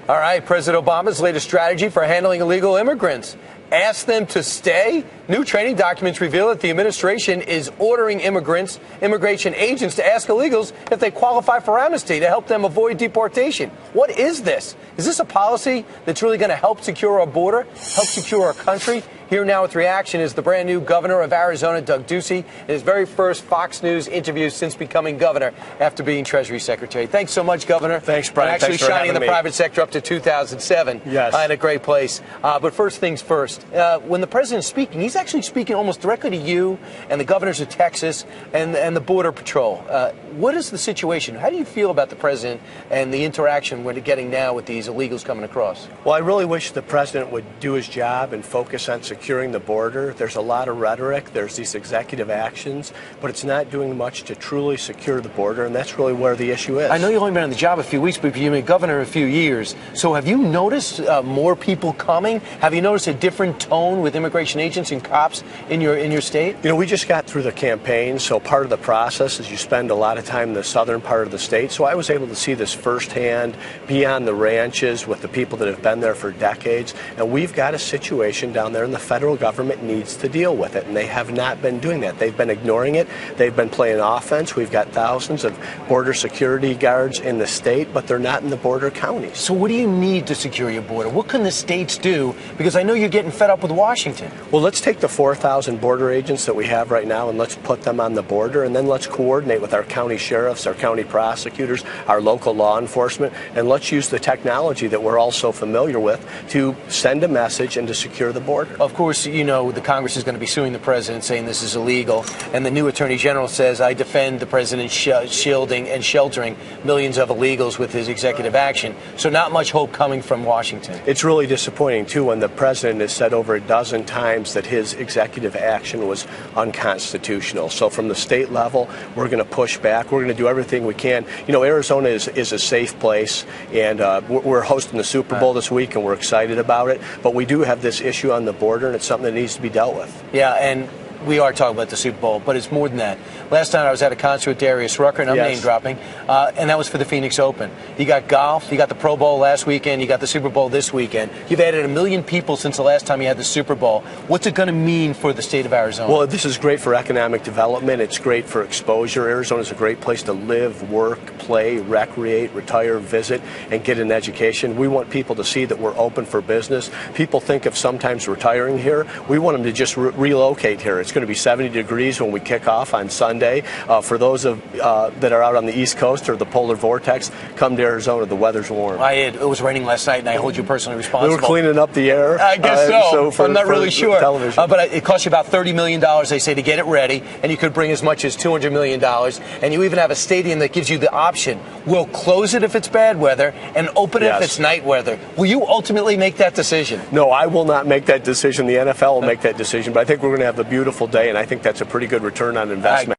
All right, President Obama's latest strategy for handling illegal immigrants. Ask them to stay. New training documents reveal that the administration is ordering immigration agents to ask illegals if they qualify for amnesty to help them avoid deportation. What is this? Is this a policy that's really going to help secure our border, help secure our country? Here now with reaction is the brand new governor of Arizona, Doug Ducey, in his very first Fox News interview since becoming governor after being Treasury Secretary. Thanks so much, Governor. Thanks, Brian. And actually Thanks for shining having the me. private sector up to 2007. Yes. In a great place. But first things first, when the president's speaking, he's actually speaking almost directly to you and the governors of Texas and the Border Patrol. What is the situation? How do you feel about the president and the interaction we're getting now with these illegals coming across? Well, I really wish the president would do his job and focus on securing the border. There's a lot of rhetoric. There's these executive actions, but it's not doing much to truly secure the border, and that's really where the issue is. I know you've only been on the job a few weeks, but you've been governor a few years. So have you noticed more people coming? Have you noticed a different tone with immigration agents and cops in your state? You know, we just got through the campaign, so part of the process is you spend a lot of time in the southern part of the state. So I was able to see this firsthand, be on the ranches with the people that have been there for decades, and we've got a situation down there, and the federal government needs to deal with it, and they have not been doing that. They've been ignoring it. They've been playing offense. We've got thousands of border security guards in the state, but they're not in the border counties. So what do you need to secure your border? What can the states do? Because I know you're getting fed up with Washington. Well, let's take the 4,000 border agents that we have right now and let's put them on the border, and then let's coordinate with our county sheriffs, our county prosecutors, our local law enforcement, and let's use the technology that we're all so familiar with to send a message and to secure the border. Of course, you know, the Congress is going to be suing the president, saying this is illegal, and the new attorney general says, I defend the president shielding and sheltering millions of illegals with his executive action. So not much hope coming from Washington. It's really disappointing, too, when the president has said over a dozen times that his executive action was unconstitutional. So from the state level, we're going to push back. We're going to do everything we can. You know, Arizona is a safe place, and we're hosting the Super Bowl this week, and we're excited about it. But we do have this issue on the border, and it's something that needs to be dealt with. Yeah, and we are talking about the Super Bowl, but it's more than that. Last night I was at a concert with Darius Rucker, and I'm name dropping, and that was for the Phoenix Open. You got golf, you got the Pro Bowl last weekend, you got the Super Bowl this weekend. You've added 1 million people since the last time you had the Super Bowl. What's it going to mean for the state of Arizona? Well, this is great for economic development. It's great for exposure. Arizona is a great place to live, work, play, recreate, retire, visit, and get an education. We want people to see that we're open for business. People think of sometimes retiring here. We want them to just relocate here. It's going to be 70 degrees when we kick off on Sunday. For those that are out on the East Coast or the polar vortex, come to Arizona. The weather's warm. It was raining last night, and I hold you personally responsible. We were cleaning up the air. I guess so. I'm not really sure. Television. But it costs you about $30 million, they say, to get it ready, and you could bring as much as $200 million. And you even have a stadium that gives you the option. We'll close it if it's bad weather and open it if it's night weather. Will you ultimately make that decision? No, I will not make that decision. The NFL will make that decision. But I think we're going to have a beautiful day, and I think that's a pretty good return on investment.